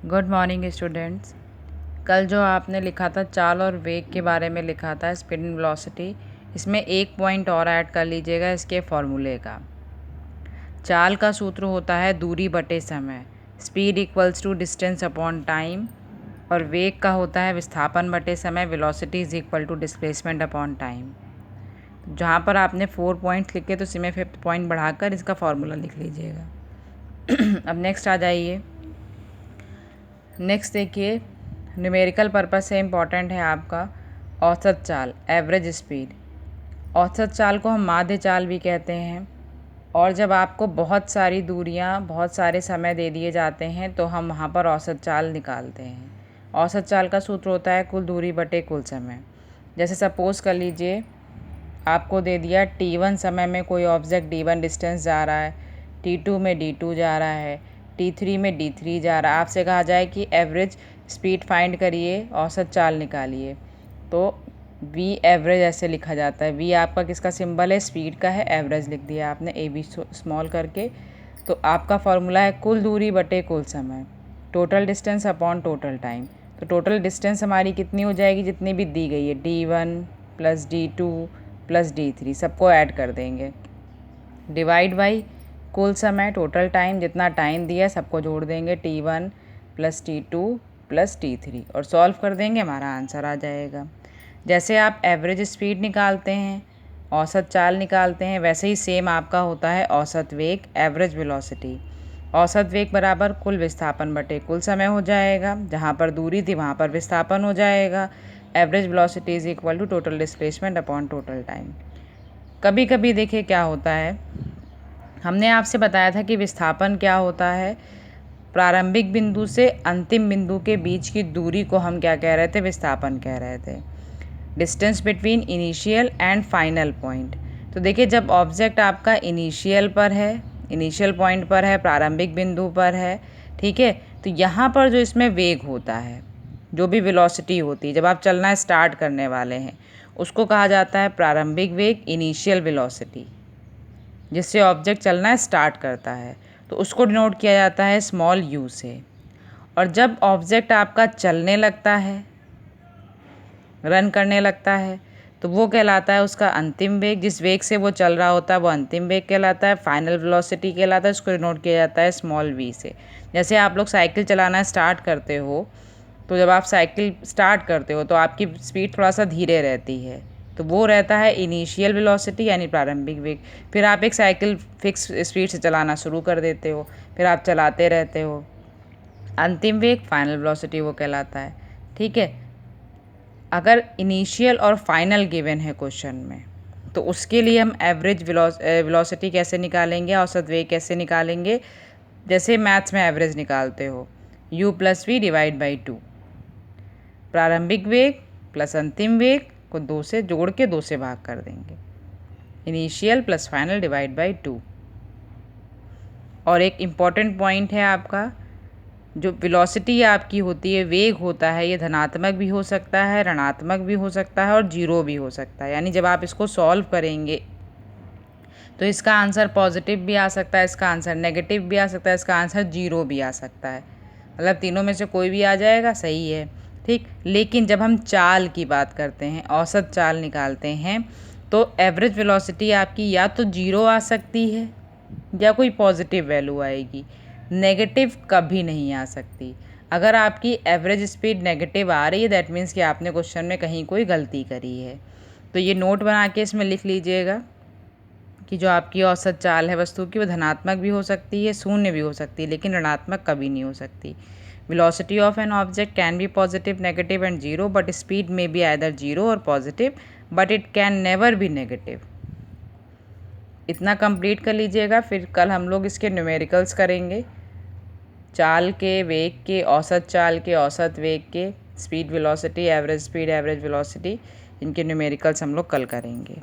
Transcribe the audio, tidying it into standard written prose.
Good morning students. कल जो आपने लिखा था चाल और वेग के बारे में लिखा था, स्पीड एंड वेलोसिटी, इसमें एक पॉइंट और ऐड कर लीजिएगा इसके फॉर्मूले का। चाल का सूत्र होता है दूरी बटे समय, speed equals to distance upon time, और वेग का होता है विस्थापन बटे समय, velocity is equal to displacement upon time. जहाँ पर आपने 4 पॉइंट्स लिखे तो इसमें 5th पॉइंट बढ़ाकर इसका फॉर्मूला लिख लीजिएगा। अब नेक्स्ट आ जाइए। नेक्स्ट देखिए, न्यूमेरिकल पर्पस से इम्पॉर्टेंट है आपका औसत चाल, एवरेज स्पीड। औसत चाल को हम माध्य चाल भी कहते हैं। और जब आपको बहुत सारी दूरियां, बहुत सारे समय दे दिए जाते हैं तो हम वहाँ पर औसत चाल निकालते हैं। औसत चाल का सूत्र होता है कुल दूरी बटे कुल समय। जैसे सपोज़ कर लीजिए आपको दे दिया t1 समय में कोई ऑब्जेक्ट d1 डिस्टेंस जा रहा है, t2 में d2 जा रहा है, t3 में d3 जा रहा है। आपसे कहा जाए कि एवरेज स्पीड फाइंड करिए, औसत चाल निकालिए, तो v एवरेज ऐसे लिखा जाता है। v आपका किसका सिंबल है? स्पीड का है। एवरेज लिख दिया आपने ए बी स्मॉल करके। तो आपका फॉर्मूला है कुल दूरी बटे कुल समय, total distance upon total time. तो टोटल डिस्टेंस हमारी कितनी हो जाएगी? जितनी भी दी गई है, d1 plus d2 plus d3, सबको ऐड कर देंगे, डिवाइड बाई कुल समय, टोटल टाइम, जितना टाइम दिया है सबको जोड़ देंगे, t1 plus t2 plus t3, और सॉल्व कर देंगे, हमारा आंसर आ जाएगा। जैसे आप एवरेज स्पीड निकालते हैं, औसत चाल निकालते हैं, वैसे ही सेम आपका होता है औसत वेग, एवरेज वेलोसिटी। औसत वेग बराबर कुल विस्थापन बटे कुल समय हो जाएगा, जहाँ पर दूरी थी वहाँ पर विस्थापन हो जाएगा। Average velocity is equal to total displacement upon total time. कभी कभी देखिए क्या होता है, हमने आपसे बताया था कि विस्थापन क्या होता है, प्रारंभिक बिंदु से अंतिम बिंदु के बीच की दूरी को हम क्या कह रहे थे? विस्थापन कह रहे थे। Distance between initial and final point. तो देखिए जब ऑब्जेक्ट आपका इनिशियल पर है, इनिशियल पॉइंट पर है, प्रारंभिक बिंदु पर है, ठीक है, तो यहाँ पर जो इसमें वेग होता है, जो भी वेलोसिटी होती है, जब आप चलना स्टार्ट करने वाले हैं, उसको कहा जाता है प्रारंभिक वेग, इनिशियल वेलोसिटी, जिससे ऑब्जेक्ट चलना स्टार्ट करता है। तो उसको डिनोट किया जाता है स्मॉल यू से। और जब ऑब्जेक्ट आपका चलने लगता है, रन करने लगता है, तो वो कहलाता है उसका अंतिम वेग। जिस वेग से वो चल रहा होता है वो अंतिम वेग कहलाता है, फाइनल वेलोसिटी कहलाता है। उसको डिनोट किया जाता है स्मॉल वी से। जैसे आप लोग साइकिल चलाना स्टार्ट करते हो, तो जब आप साइकिल स्टार्ट करते हो तो आपकी स्पीड थोड़ा सा धीरे रहती है, तो वो रहता है इनिशियल वेलोसिटी यानी प्रारंभिक वेग। फिर आप एक साइकिल फिक्स स्पीड से चलाना शुरू कर देते हो, फिर आप चलाते रहते हो, अंतिम वेग फाइनल वेलोसिटी वो कहलाता है, ठीक है। अगर इनिशियल और फाइनल गिवन है क्वेश्चन में, तो उसके लिए हम एवरेज वेलोसिटी कैसे निकालेंगे, औसत वेग कैसे निकालेंगे? जैसे मैथ्स में एवरेज निकालते हो, u plus v divide by 2, प्रारंभिक वेग प्लस अंतिम वेग को 2 से जोड़ के 2 से भाग कर देंगे, initial plus final divide by 2। और एक इम्पॉर्टेंट पॉइंट है आपका, जो वेलोसिटी आपकी होती है, वेग होता है, ये धनात्मक भी हो सकता है, ऋणात्मक भी हो सकता है, और जीरो भी हो सकता है। यानी जब आप इसको सॉल्व करेंगे तो इसका आंसर पॉजिटिव भी आ सकता है, इसका आंसर नेगेटिव भी आ सकता है, इसका आंसर जीरो भी आ सकता है। मतलब तीनों में से कोई भी आ जाएगा, सही है, ठीक। लेकिन जब हम चाल की बात करते हैं, औसत चाल निकालते हैं, तो एवरेज वेलोसिटी आपकी या तो जीरो आ सकती है या कोई पॉजिटिव वैल्यू आएगी, नेगेटिव कभी नहीं आ सकती। अगर आपकी एवरेज स्पीड नेगेटिव आ रही है, दैट मीन्स कि आपने क्वेश्चन में कहीं कोई गलती करी है। तो ये नोट बना के इसमें लिख लीजिएगा कि जो आपकी औसत चाल है वस्तु की, वो धनात्मक भी हो सकती है, शून्य भी हो सकती है, लेकिन ऋणात्मक कभी नहीं हो सकती। Velocity of an object can be positive, negative and zero, but speed में बी आइदर जीरो और positive, but it can never be negative. इतना कंप्लीट कर लीजिएगा, फिर कल हम लोग इसके न्यूमेरिकल्स करेंगे, चाल के, वेग के, औसत चाल के, औसत वेग के, speed velocity, average speed, average velocity, इनके न्यूमेरिकल्स हम लोग कल करेंगे।